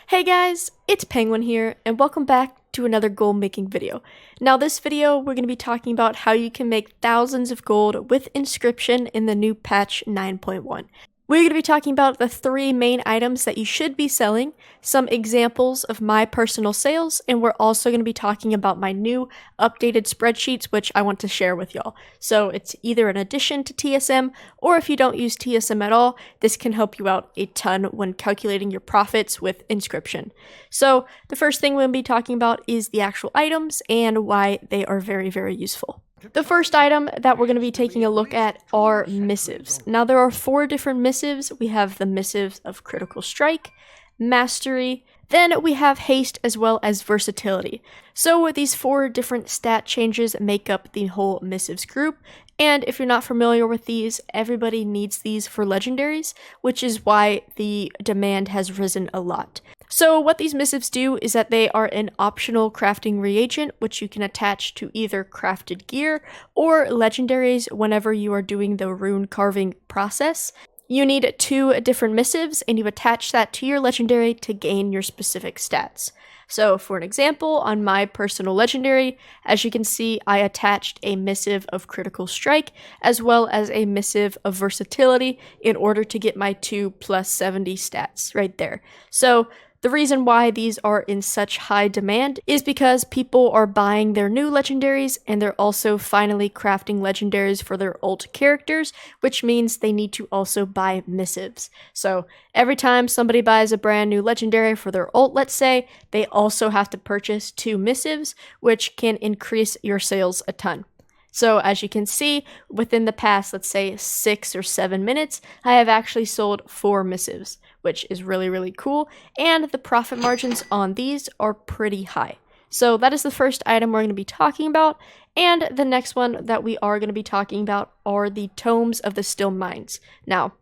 Hey guys, it's Penguin here, and welcome back to another gold making video. Now this video, we're going to be talking about how you can make thousands of gold with Inscription in the new patch 9.1. We're going to be talking about the 3 main items that you should be selling, some examples of my personal sales, and we're also going to be talking about my new updated spreadsheets, which I want to share with y'all. So it's either an addition to TSM, or if you don't use TSM at all, this can help you out a ton when calculating your profits with Inscription. So the first thing we're going to be talking about is the actual items and why they are very, very useful. The first item that we're going to be taking a look at are Missives. Now there are 4 different Missives. We have the Missives of Critical Strike, Mastery, then we have Haste as well as Versatility. So these 4 different stat changes make up the whole Missives group, and if you're not familiar with these, everybody needs these for legendaries, which is why the demand has risen a lot. So what these missives do is that they are an optional crafting reagent which you can attach to either crafted gear or legendaries whenever you are doing the rune carving process. You need 2 different missives and you attach that to your legendary to gain your specific stats. So for an example, on my personal legendary, as you can see, I attached a missive of Critical Strike as well as a missive of Versatility in order to get my 2 plus 70 stats right there. So the reason why these are in such high demand is because people are buying their new legendaries and they're also finally crafting legendaries for their old characters, which means they need to also buy missives. So every time somebody buys a brand new legendary for their ult, let's say, they also have to purchase 2 missives, which can increase your sales a ton. So as you can see, within the past, let's say 6 or 7 minutes, I have actually sold 4 missives, which is really, really cool. And the profit margins on these are pretty high. So that is the first item we're going to be talking about. And the next one that we are going to be talking about are the Tomes of the Still Mines. Now,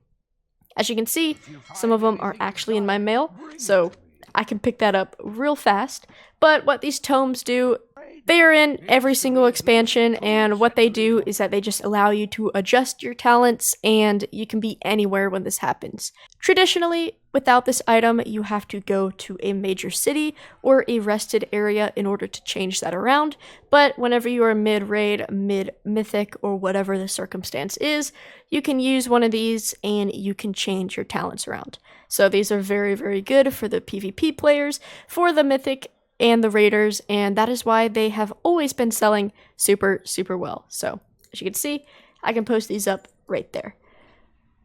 as you can see, some of them are actually in my mail, so I can pick that up real fast. But what these tomes do, they are in every single expansion, and what they do is that they just allow you to adjust your talents, and you can be anywhere when this happens. Traditionally, without this item, you have to go to a major city or a rested area in order to change that around, but whenever you are mid-raid, mid-mythic, or whatever the circumstance is, you can use one of these and you can change your talents around. So these are very, very good for the PvP players, for the mythic and the raiders, and that is why they have always been selling super, super well. So as you can see, I can post these up right there.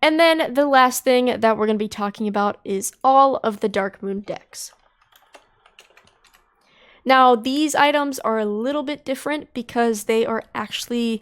And then the last thing that we're going to be talking about is all of the Darkmoon decks. Now these items are a little bit different because they are actually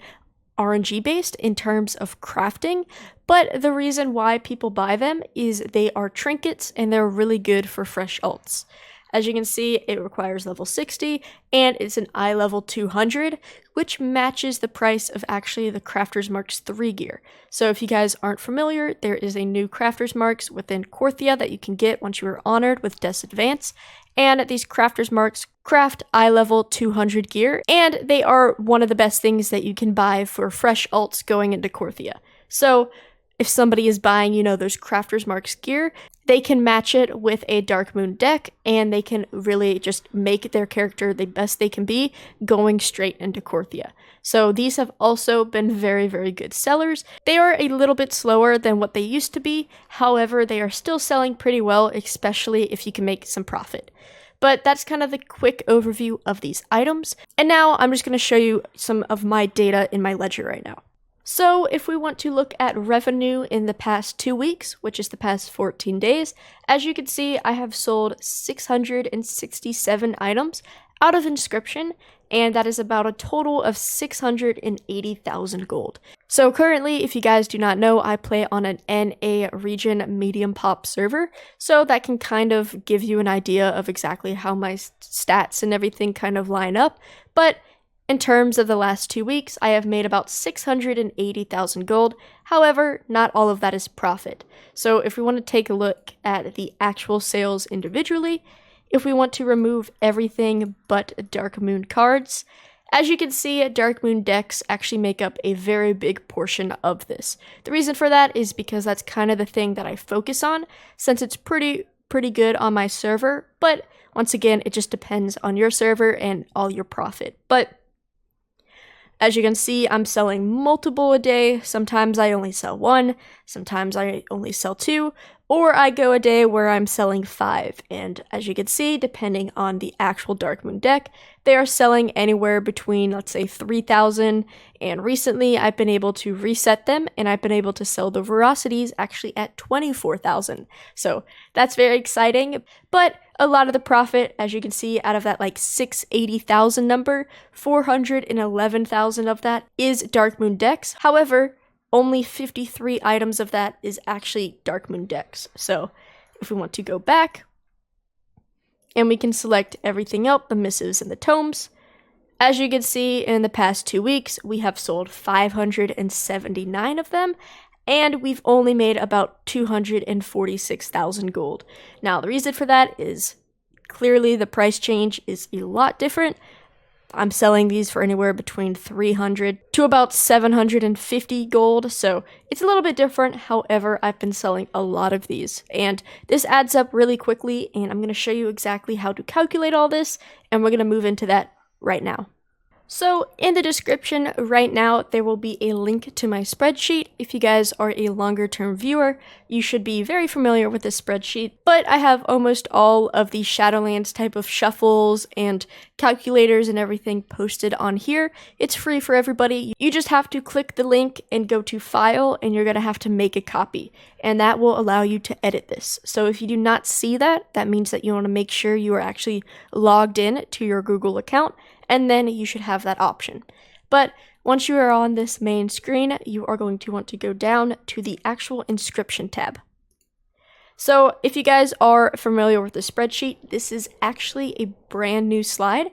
RNG based in terms of crafting, but the reason why people buy them is they are trinkets and they're really good for fresh ults. As you can see, it requires level 60, and it's an eye level 200, which matches the price of actually the Crafter's Marks 3 gear. So if you guys aren't familiar, there is a new Crafter's Marks within Korthia that you can get once you are honored with Death's Advance, and these Crafter's Marks craft eye level 200 gear, and they are one of the best things that you can buy for fresh ults going into Korthia. So if somebody is buying, those Crafter's Marks gear, they can match it with a Darkmoon deck, and they can really just make their character the best they can be going straight into Korthia. So these have also been very, very good sellers. They are a little bit slower than what they used to be. However, they are still selling pretty well, especially if you can make some profit. But that's kind of the quick overview of these items. And now I'm just going to show you some of my data in my ledger right now. So if we want to look at revenue in the past 2 weeks, which is the past 14 days, as you can see, I have sold 667 items out of Inscription, and that is about a total of 680,000 gold. So currently, if you guys do not know, I play on an NA region medium pop server, so that can kind of give you an idea of exactly how my stats and everything kind of line up, but in terms of the last 2 weeks, I have made about 680,000 gold. However, not all of that is profit. So if we want to take a look at the actual sales individually, if we want to remove everything but Darkmoon cards, as you can see, Darkmoon decks actually make up a very big portion of this. The reason for that is because that's kind of the thing that I focus on, since it's pretty pretty good on my server, but once again, it just depends on your server and all your profit. But as you can see, I'm selling multiple a day. Sometimes I only sell one, sometimes I only sell two, or I go a day where I'm selling 5. And as you can see, depending on the actual Darkmoon deck, they are selling anywhere between, let's say, 3,000, and recently I've been able to reset them, and I've been able to sell the Verocities actually at 24,000. So that's very exciting, but a lot of the profit, as you can see, out of that like 680,000 number, 411,000 of that is Darkmoon decks. However, only 53 items of that is actually Darkmoon decks. So if we want to go back, and we can select everything else, the Missives and the Tomes, as you can see, in the past 2 weeks, we have sold 579 of them, and we've only made about 246,000 gold. Now, the reason for that is clearly the price change is a lot different. I'm selling these for anywhere between 300 to about 750 gold, so it's a little bit different. However, I've been selling a lot of these, and this adds up really quickly, and I'm going to show you exactly how to calculate all this, and we're going to move into that right now. So in the description right now, there will be a link to my spreadsheet. If you guys are a longer term viewer, you should be very familiar with this spreadsheet, but I have almost all of the Shadowlands type of shuffles and calculators and everything posted on here. It's free for everybody. You just have to click the link and go to File, and you're going to have to make a copy, and that will allow you to edit this. So if you do not see that, that means that you want to make sure you are actually logged in to your Google account, and then you should have that option. But once you are on this main screen, you are going to want to go down to the actual Inscription tab. So if you guys are familiar with the spreadsheet, this is actually a brand new slide.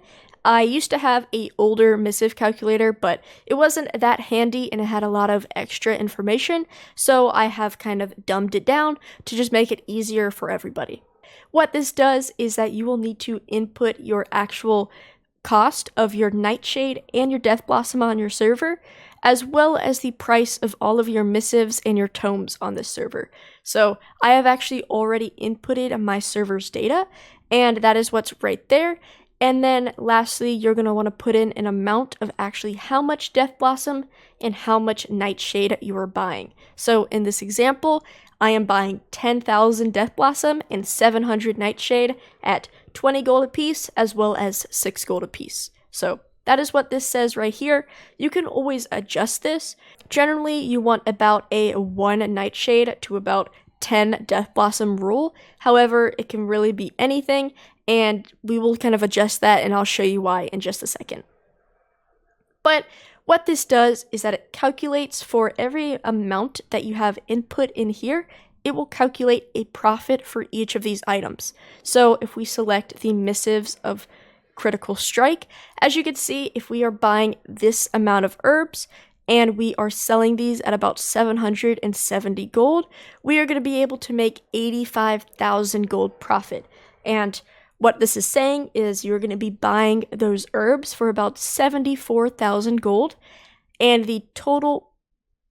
I used to have an older Missive calculator, but it wasn't that handy and it had a lot of extra information, so I have kind of dumbed it down to just make it easier for everybody. What this does is that you will need to input your actual cost of your Nightshade and your Death Blossom on your server, as well as the price of all of your Missives and your Tomes on this server. So I have actually already inputted my server's data, and that is what's right there. And then lastly, you're going to want to put in an amount of actually how much Death Blossom and how much Nightshade you are buying. So in this example, I am buying 10,000 Death Blossom and 700 Nightshade at 20 gold apiece, as well as 6 gold apiece. So that is what this says right here. You can always adjust this. Generally, you want about a 1 Nightshade to about 10 Death Blossom rule. However, it can really be anything, and we will kind of adjust that, and I'll show you why in just a second. But what this does is that it calculates for every amount that you have input in here, it will calculate a profit for each of these items. So if we select the Missives of Critical Strike, as you can see, if we are buying this amount of herbs and we are selling these at about 770 gold, we are going to be able to make 85,000 gold profit. And what this is saying is you're going to be buying those herbs for about 74,000 gold, and the total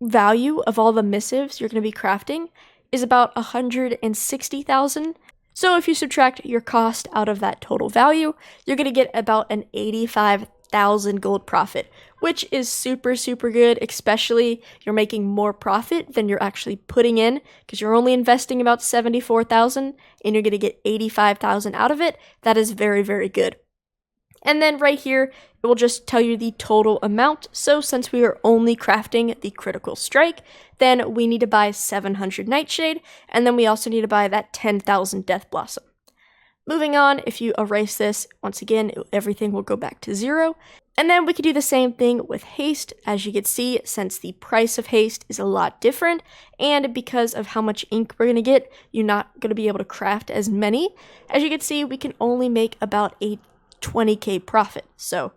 value of all the Missives you're going to be crafting is about 160,000. So if you subtract your cost out of that total value, you're going to get about an 85,000 gold profit, which is super, super good, especially you're making more profit than you're actually putting in, because you're only investing about 74,000 and you're going to get 85,000 out of it. That is very, very good. And then right here, it will just tell you the total amount. So since we are only crafting the Critical Strike, then we need to buy 700 Nightshade, and then we also need to buy that 10,000 Death Blossom. Moving on, if you erase this, once again, everything will go back to 0. And then we could do the same thing with haste. As you can see, since the price of haste is a lot different, and because of how much ink we're going to get, you're not going to be able to craft as many. As you can see, we can only make about a 20k profit. So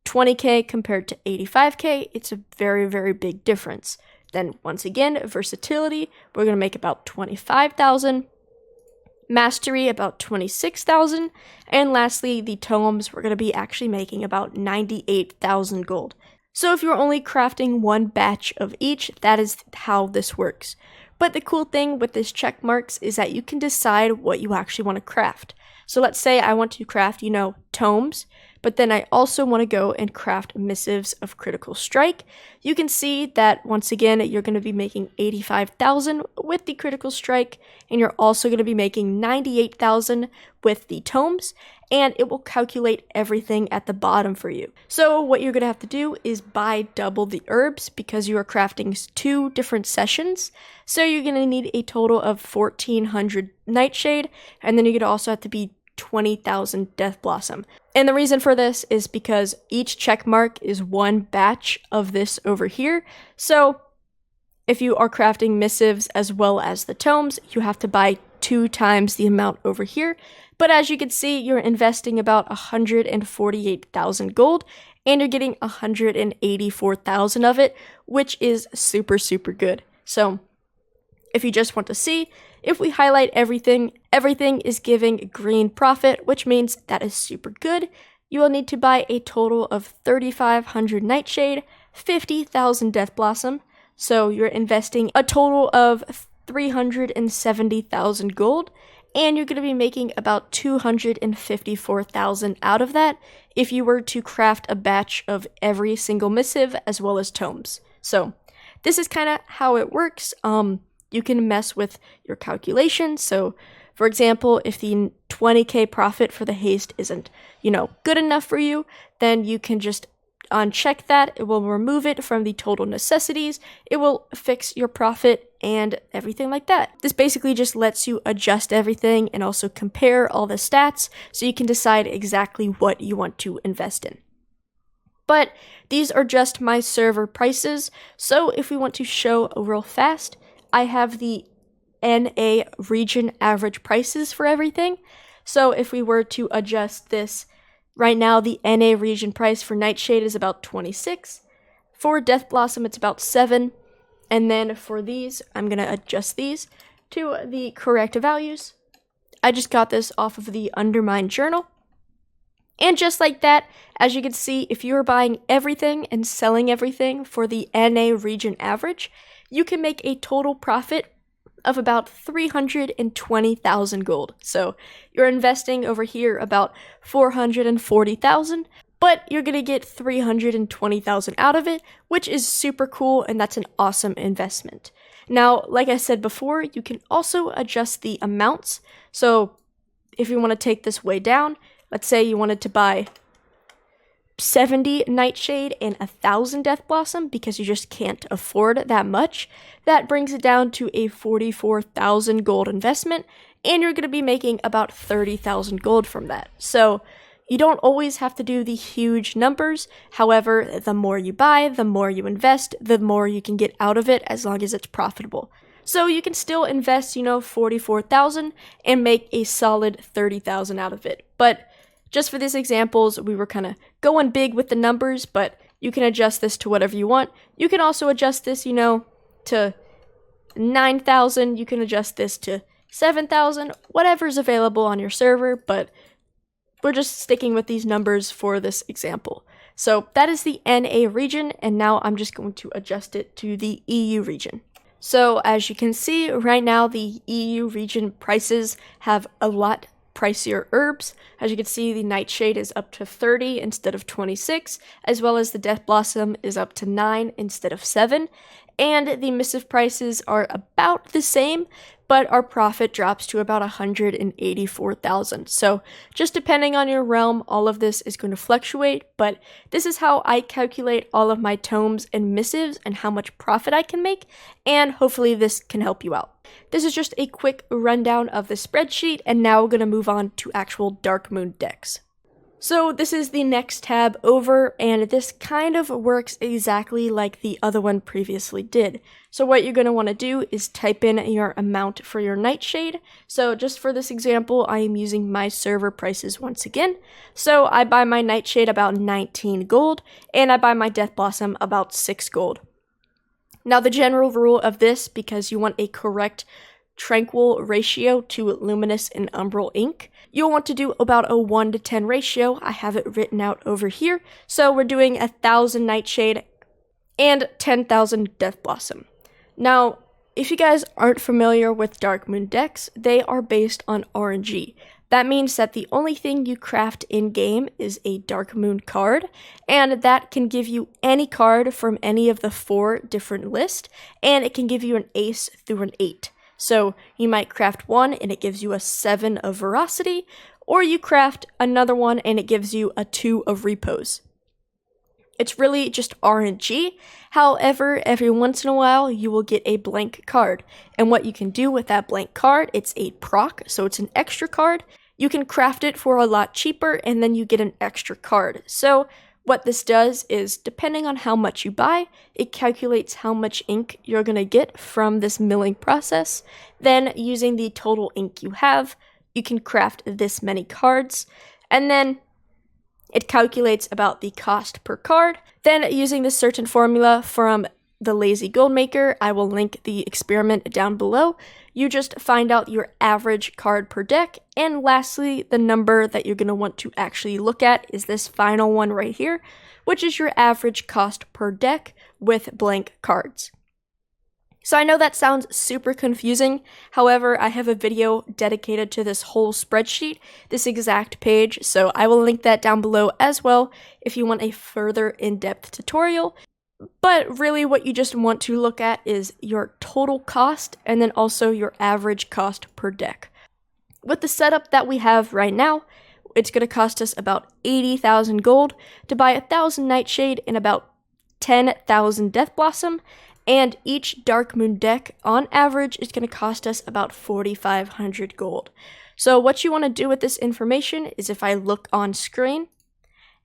20k compared to 85k, it's a very, very big difference. Then once again, versatility, we're going to make about 25,000. Mastery, about 26,000. And lastly, the tomes, we're going to be actually making about 98,000 gold. So if you're only crafting one batch of each, that is how this works. But the cool thing with this check marks is that you can decide what you actually want to craft. So let's say I want to craft, tomes, but then I also want to go and craft missives of critical strike. You can see that once again, you're going to be making 85,000 with the critical strike, and you're also going to be making 98,000 with the tomes, and it will calculate everything at the bottom for you. So what you're going to have to do is buy double the herbs because you are crafting 2 different sessions. So you're going to need a total of 1,400 nightshade, and then you're going to also have to be 20,000 death blossom. And the reason for this is because each check mark is 1 batch of this over here. So if you are crafting missives as well as the tomes, you have to buy 2 times the amount over here. But as you can see, you're investing about 148,000 gold, and you're getting 184,000 of it, which is super, super good. So if you just want to see, if we highlight everything is giving green profit, which means that is super good. You will need to buy a total of 3,500 nightshade, 50,000 death blossom. So you're investing a total of 370,000 gold, and you're going to be making about 254,000 out of that if you were to craft a batch of every single missive as well as tomes. So this is kind of how it works. You can mess with your calculations. So for example, if the 20k profit for the haste isn't, good enough for you, then you can just uncheck that. It will remove it from the total necessities. It will fix your profit and everything like that. This basically just lets you adjust everything and also compare all the stats so you can decide exactly what you want to invest in. But these are just my server prices. So if we want to show real fast, I have the NA region average prices for everything. So if we were to adjust this, right now the NA region price for Nightshade is about 26. For Death Blossom, it's about 7. And then for these, I'm going to adjust these to the correct values. I just got this off of the Undermine journal. And just like that, as you can see, if you are buying everything and selling everything for the NA region average, you can make a total profit of about 320,000 gold. So you're investing over here about 440,000, but you're going to get 320,000 out of it, which is super cool, and that's an awesome investment. Now, like I said before, you can also adjust the amounts. So if you want to take this way down, let's say you wanted to buy 70 Nightshade and 1,000 Death Blossom because you just can't afford that much. That brings it down to a 44,000 gold investment, and you're going to be making about 30,000 gold from that. So you don't always have to do the huge numbers. However, the more you buy, the more you invest, the more you can get out of it as long as it's profitable. So you can still invest, 44,000 and make a solid 30,000 out of it. But just for these examples, we were kind of going big with the numbers, but you can adjust this to whatever you want. You can also adjust this, to 9,000. You can adjust this to 7,000, whatever's available on your server, but we're just sticking with these numbers for this example. So that is the NA region, and now I'm just going to adjust it to the EU region. So as you can see, right now the EU region prices have a lot pricier herbs. As you can see, the Nightshade is up to 30 instead of 26, as well as the Death Blossom is up to 9 instead of 7, and the Missive prices are about the same, but our profit drops to about 184,000. So just depending on your realm, all of this is going to fluctuate, but this is how I calculate all of my tomes and missives and how much profit I can make, and hopefully this can help you out. This is just a quick rundown of the spreadsheet, and now we're going to move on to actual Darkmoon decks. So this is the next tab over, and this kind of works exactly like the other one previously did. So what you're going to want to do is type in your amount for your Nightshade. So just for this example, I am using my server prices once again. So I buy my Nightshade about 19 gold, and I buy my Death Blossom about 6 gold. Now the general rule of this, because you want a correct tranquil ratio to luminous and umbral ink, you'll want to do about a 1 to 10 ratio. I have it written out over here. So we're doing 1,000 Nightshade and 10,000 Death Blossom. Now, if you guys aren't familiar with Darkmoon decks, they are based on RNG. That means that the only thing you craft in-game is a Darkmoon card, and that can give you any card from any of the 4 different lists, and it can give you an ace through an 8. So you might craft one and it gives you a 7 of Veracity, or you craft another one and it gives you a 2 of Repose. It's really just RNG. However, every once in a while, you will get a blank card. And what you can do with that blank card, it's a proc, so it's an extra card. You can craft it for a lot cheaper, and then you get an extra card. So what this does is, depending on how much you buy, it calculates how much ink you're going to get from this milling process. Then, using the total ink you have, you can craft this many cards. And then it calculates about the cost per card. Then, using this certain formula from the Lazy Goldmaker, I will link the experiment down below, you just find out your average card per deck. And lastly, the number that you're going to want to actually look at is this final one right here, which is your average cost per deck with blank cards. So I know that sounds super confusing. However, I have a video dedicated to this whole spreadsheet, this exact page, so I will link that down below as well if you want a further in-depth tutorial. But really what you just want to look at is your total cost and then also your average cost per deck. With the setup that we have right now, it's going to cost us about 80,000 gold to buy 1,000 Nightshade and about 10,000 Death Blossom. And each Darkmoon deck, on average, is going to cost us about 4,500 gold. So what you want to do with this information is, if I look on screen,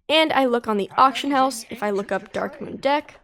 and I look on the auction house, if I look up Darkmoon deck,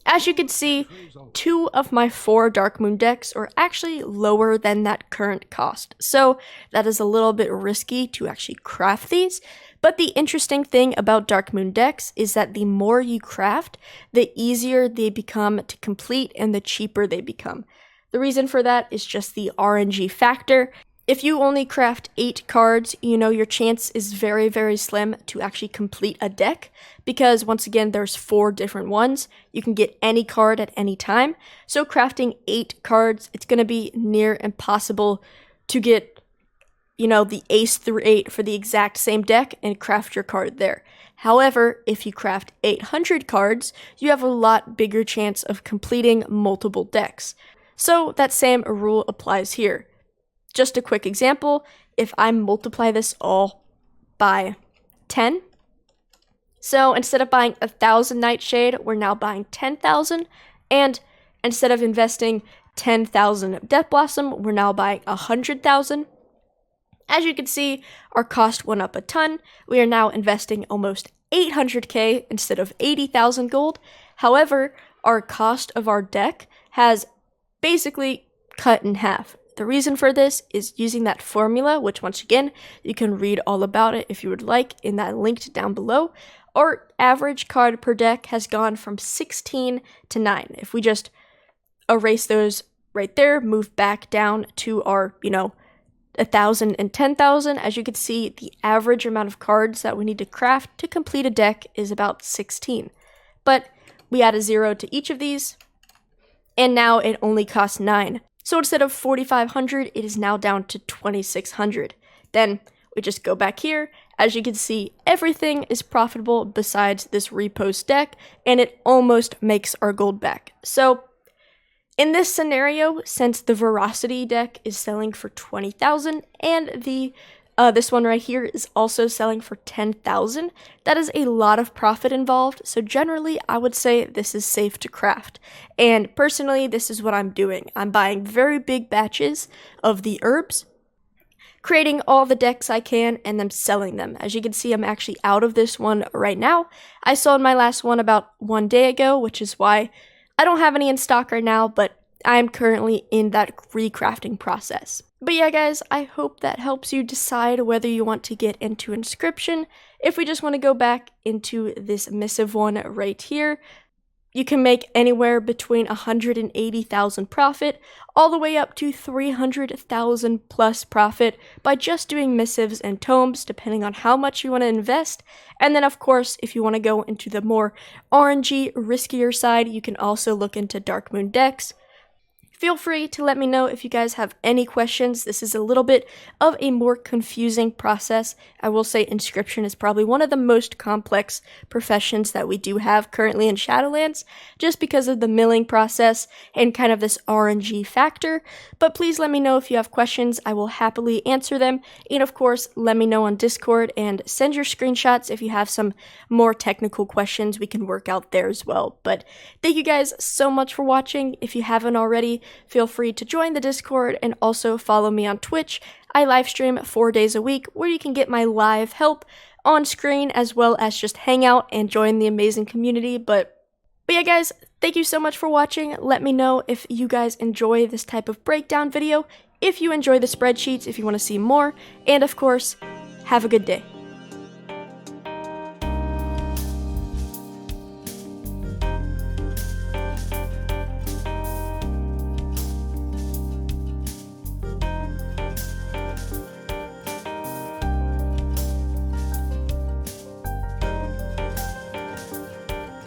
as you can see, 2 of my 4 Darkmoon decks are actually lower than that current cost. So that is a little bit risky to actually craft these. But the interesting thing about Darkmoon decks is that the more you craft, the easier they become to complete and the cheaper they become. The reason for that is just the RNG factor. If you only craft 8 cards, your chance is very, very slim to actually complete a deck, because once again, there's 4 different ones. You can get any card at any time. So crafting 8 cards, it's going to be near impossible to get the ace through 8 for the exact same deck and craft your card there. However, if you craft 800 cards, you have a lot bigger chance of completing multiple decks. So that same rule applies here. Just a quick example, if I multiply this all by 10, so instead of buying 1,000 Nightshade, we're now buying 10,000, and instead of investing 10,000 Death Blossom, we're now buying 100,000. As you can see, our cost went up a ton. We are now investing almost 800k instead of 80,000 gold. However, our cost of our deck has basically cut in half. The reason for this is using that formula, which once again, you can read all about it if you would like in that linked down below. Our average card per deck has gone from 16 to 9. If we just erase those right there, move back down to our, 1,000 and 10,000, as you can see, the average amount of cards that we need to craft to complete a deck is about 16. But we add a 0 to each of these, and now it only costs 9. So instead of 4,500, it is now down to 2,600. Then we just go back here. As you can see, everything is profitable besides this Repose deck, and it almost makes our gold back. So in this scenario, since the Veracity deck is selling for 20,000 and the this one right here is also selling for 10,000, that is a lot of profit involved. So generally, I would say this is safe to craft. And personally, this is what I'm doing. I'm buying very big batches of the herbs, creating all the decks I can, and then selling them. As you can see, I'm actually out of this one right now. I sold my last one about 1 day ago, which is why I don't have any in stock right now, but I'm currently in that recrafting process. But yeah, guys, I hope that helps you decide whether you want to get into Inscription. If we just want to go back into this Missive one right here, you can make anywhere between 180,000 profit all the way up to 300,000 plus profit by just doing Missives and Tomes, depending on how much you want to invest. And then, of course, if you want to go into the more RNG, riskier side, you can also look into Darkmoon decks. Feel free to let me know if you guys have any questions. This is a little bit of a more confusing process. I will say Inscription is probably one of the most complex professions that we do have currently in Shadowlands, just because of the milling process and kind of this RNG factor. But please let me know if you have questions. I will happily answer them. And of course, let me know on Discord and send your screenshots if you have some more technical questions we can work out there as well. But thank you guys so much for watching. If you haven't already, feel free to join the Discord and also follow me on Twitch. I live stream 4 days a week where you can get my live help on screen as well as just hang out and join the amazing community. But yeah, guys, thank you so much for watching. Let me know if you guys enjoy this type of breakdown video, if you enjoy the spreadsheets, if you want to see more, and of course, have a good day.